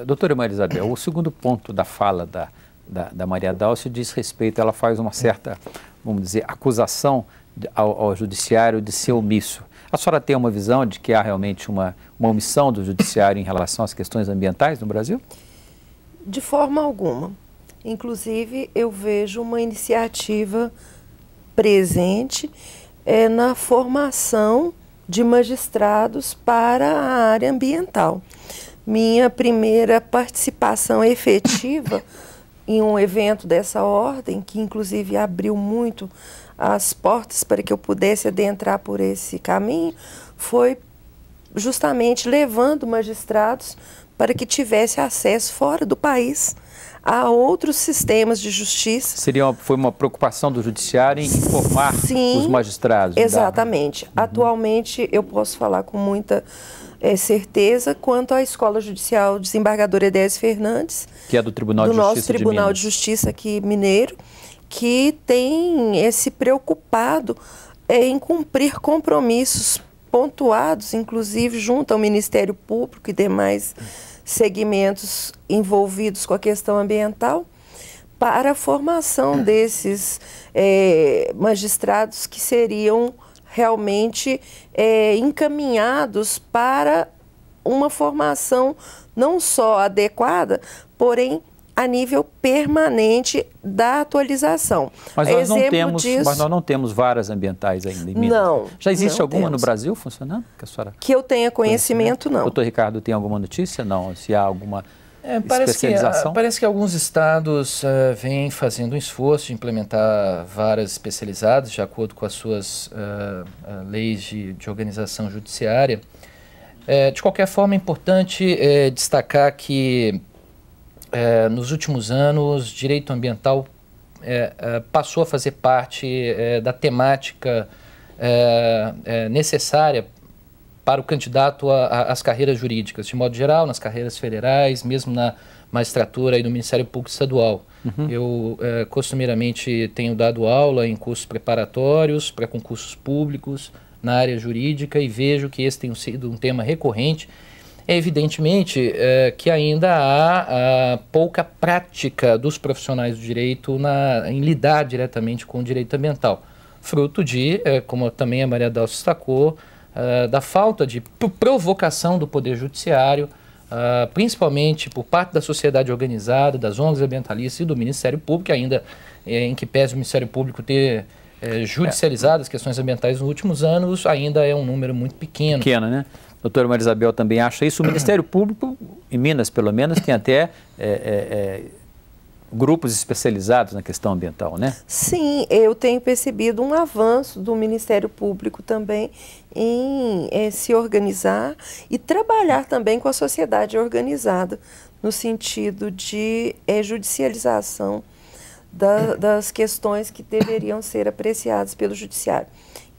Doutora Maria Isabel, o segundo ponto da fala da Maria Dálcia diz respeito, ela faz uma certa, vamos dizer, acusação ao judiciário de ser omisso. A senhora tem uma visão de que há realmente uma omissão do judiciário em relação às questões ambientais no Brasil? De forma alguma. Inclusive, eu vejo uma iniciativa presente na formação de magistrados para a área ambiental. Minha primeira participação efetiva em um evento dessa ordem, que inclusive abriu muito as portas para que eu pudesse adentrar por esse caminho, foi justamente levando magistrados para que tivesse acesso fora do país a outros sistemas de justiça. Foi uma preocupação do judiciário em informar os magistrados? Exatamente. Atualmente, eu posso falar com muita certeza quanto à Escola Judicial Desembargador Edésio Fernandes, que é do Tribunal de do Justiça nosso Tribunal de Justiça aqui mineiro, que tem se preocupado em cumprir compromissos pontuados, inclusive junto ao Ministério Público e demais segmentos envolvidos com a questão ambiental, para a formação desses magistrados que seriam realmente encaminhados para uma formação não só adequada, porém a nível permanente da atualização. Mas nós não temos varas ambientais ainda em Minas. Não. Já existe alguma temos. no Brasil funcionando? Que eu tenha conhecimento, não. Doutor Ricardo, tem alguma notícia? Não. Se há alguma especialização? Parece que alguns estados vêm fazendo um esforço de implementar varas especializadas de acordo com as suas leis de organização judiciária. De qualquer forma, é importante destacar que nos últimos anos, direito ambiental passou a fazer parte da temática necessária para o candidato às carreiras jurídicas, de modo geral, nas carreiras federais, mesmo na magistratura e no Ministério Público Estadual. Eu, costumeiramente, tenho dado aula em cursos preparatórios para concursos públicos na área jurídica e vejo que esse tem sido um tema recorrente. Evidentemente que ainda há pouca prática dos profissionais do direito em lidar diretamente com o direito ambiental, fruto de, como também a Maria Dálcia destacou, da falta de provocação do Poder Judiciário, principalmente por parte da sociedade organizada, das ONGs ambientalistas e do Ministério Público, ainda em que pese o Ministério Público ter judicializado as questões ambientais nos últimos anos, ainda é um número muito pequeno. Pequeno, né? Doutora Maria Isabel também acha isso. O Ministério Público, em Minas pelo menos, tem até grupos especializados na questão ambiental, né? Sim, eu tenho percebido um avanço do Ministério Público também em se organizar e trabalhar também com a sociedade organizada, no sentido de judicialização das questões que deveriam ser apreciadas pelo Judiciário.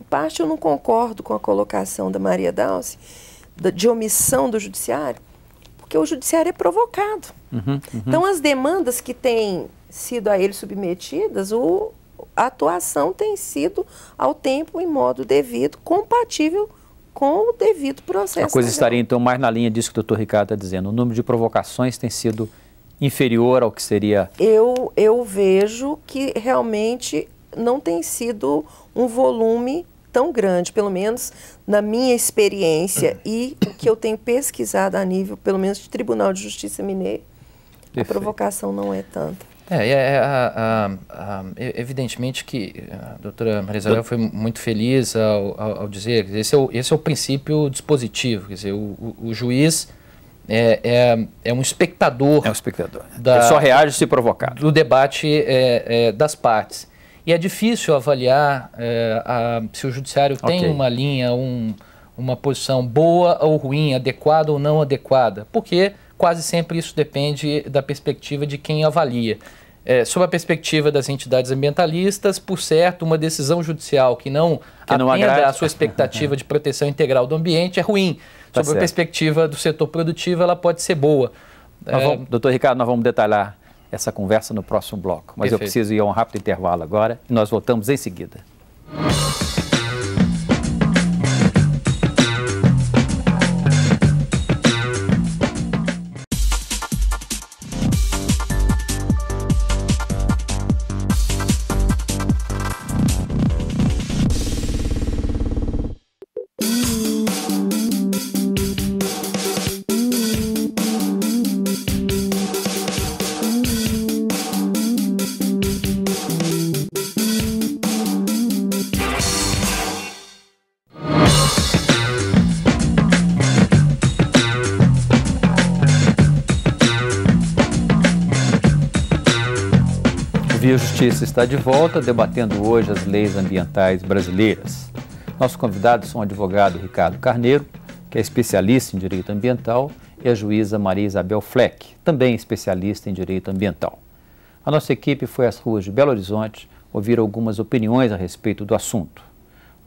Em parte, eu não concordo com a colocação da Maria Dálcia, de omissão do Judiciário, porque o Judiciário é provocado. Então, as demandas que têm sido a ele submetidas, a atuação tem sido ao tempo, em modo devido, compatível com o devido processo. A coisa estaria, então, mais na linha disso que o doutor Ricardo está dizendo. O número de provocações tem sido inferior ao que seria... Eu vejo que realmente não tem sido um volume tão grande, pelo menos na minha experiência e o que eu tenho pesquisado a nível, pelo menos, de Tribunal de Justiça Mineiro, a provocação não é tanta. Evidentemente que a doutora Maria Isabel foi muito feliz ao dizer que esse é o princípio dispositivo, quer dizer, o juiz é um espectador. É um espectador. Ele só reage se provocado. Do debate das partes. E é difícil avaliar se o judiciário tem uma linha, uma posição boa ou ruim, adequada ou não adequada, porque quase sempre isso depende da perspectiva de quem avalia. Sob a perspectiva das entidades ambientalistas, por certo, uma decisão judicial que não atenda à sua expectativa de proteção integral do ambiente é ruim. Sob a perspectiva do setor produtivo, ela pode ser boa. Doutor Ricardo, nós vamos detalhar essa conversa no próximo bloco. Mas eu preciso ir a um rápido intervalo agora e nós voltamos em seguida. Via Justiça está de volta, debatendo hoje as leis ambientais brasileiras. Nossos convidados são o advogado Ricardo Carneiro, que é especialista em direito ambiental, e a juíza Maria Isabel Fleck, também especialista em direito ambiental. A nossa equipe foi às ruas de Belo Horizonte ouvir algumas opiniões a respeito do assunto.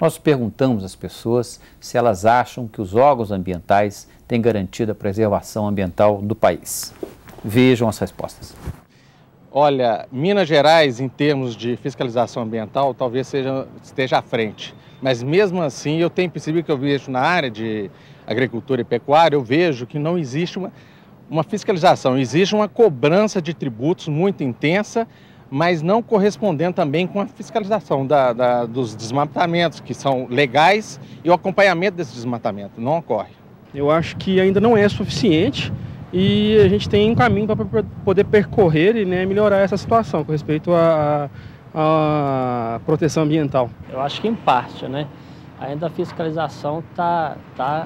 Nós perguntamos às pessoas se elas acham que os órgãos ambientais têm garantido a preservação ambiental do país. Vejam as respostas. Olha, Minas Gerais, em termos de fiscalização ambiental, talvez esteja à frente. Mas mesmo assim, eu tenho percebido que eu vejo na área de agricultura e pecuária, eu vejo que não existe uma fiscalização, existe uma cobrança de tributos muito intensa, mas não correspondendo também com a fiscalização dos desmatamentos, que são legais, e o acompanhamento desse desmatamento não ocorre. Eu acho que ainda não é suficiente e a gente tem um caminho para poder percorrer e melhorar essa situação com respeito à proteção ambiental. Eu acho que em parte, ainda a fiscalização está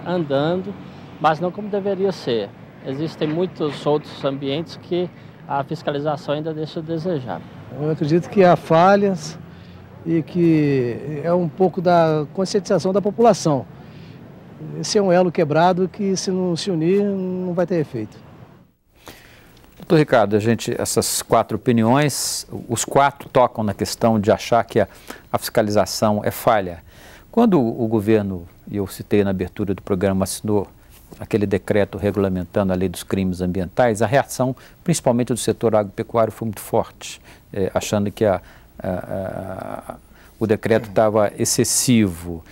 andando, mas não como deveria ser. Existem muitos outros ambientes que a fiscalização ainda deixa a desejar. Eu acredito que há falhas e que é um pouco da conscientização da população. Esse é um elo quebrado que, se não se unir, não vai ter efeito. Doutor Ricardo, essas quatro opiniões, os quatro tocam na questão de achar que a fiscalização é falha. Quando o governo, e eu citei na abertura do programa, assinou aquele decreto regulamentando a lei dos crimes ambientais, a reação, principalmente do setor agropecuário, foi muito forte, achando que o decreto estava excessivo.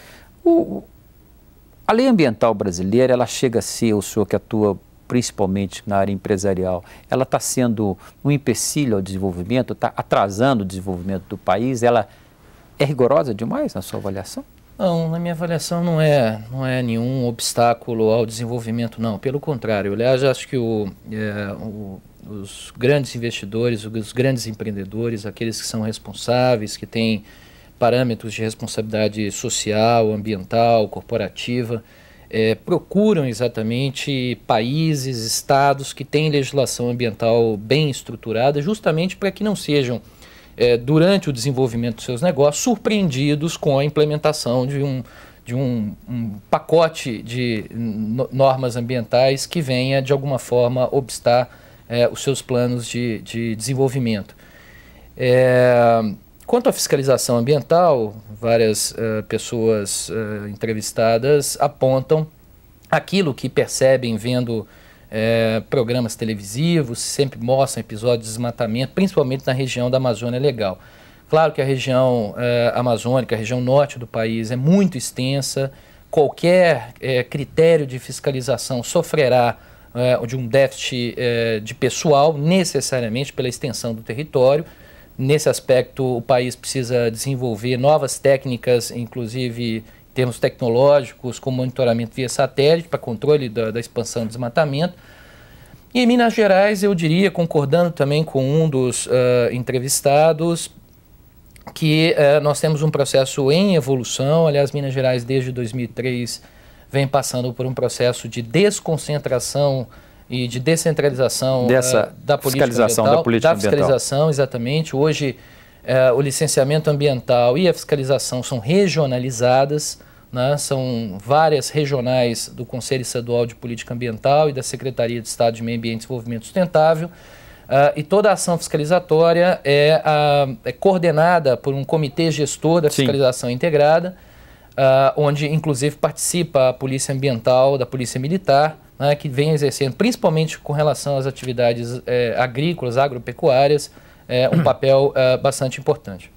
A lei ambiental brasileira, ela chega a ser, o senhor que atua principalmente na área empresarial, ela está sendo um empecilho ao desenvolvimento, está atrasando o desenvolvimento do país, ela é rigorosa demais na sua avaliação? Não, na minha avaliação não é nenhum obstáculo ao desenvolvimento, não. Pelo contrário, aliás, acho que os grandes investidores, os grandes empreendedores, aqueles que são responsáveis, que têm parâmetros de responsabilidade social, ambiental, corporativa, procuram exatamente países, estados que têm legislação ambiental bem estruturada, justamente para que não sejam, durante o desenvolvimento dos seus negócios, surpreendidos com a implementação de um pacote de normas ambientais que venha, de alguma forma, obstar os seus planos de desenvolvimento. Quanto à fiscalização ambiental, várias pessoas entrevistadas apontam aquilo que percebem vendo programas televisivos, sempre mostram episódios de desmatamento, principalmente na região da Amazônia Legal. Claro que a região amazônica, a região norte do país é muito extensa, qualquer critério de fiscalização sofrerá de um déficit de pessoal, necessariamente pela extensão do território. Nesse aspecto, o país precisa desenvolver novas técnicas, inclusive em termos tecnológicos, como monitoramento via satélite para controle da expansão do desmatamento. E em Minas Gerais, eu diria, concordando também com um dos entrevistados, que nós temos um processo em evolução. Aliás, Minas Gerais, desde 2003, vem passando por um processo de desconcentração e de descentralização da política ambiental, da fiscalização, exatamente. Hoje, o licenciamento ambiental e a fiscalização são regionalizadas, são várias regionais do Conselho Estadual de Política Ambiental e da Secretaria de Estado de Meio Ambiente e Desenvolvimento Sustentável, e toda a ação fiscalizatória é coordenada por um comitê gestor da fiscalização integrada, onde inclusive participa a Polícia Ambiental da Polícia Militar, que vem exercendo, principalmente com relação às atividades agrícolas, agropecuárias, um papel bastante importante.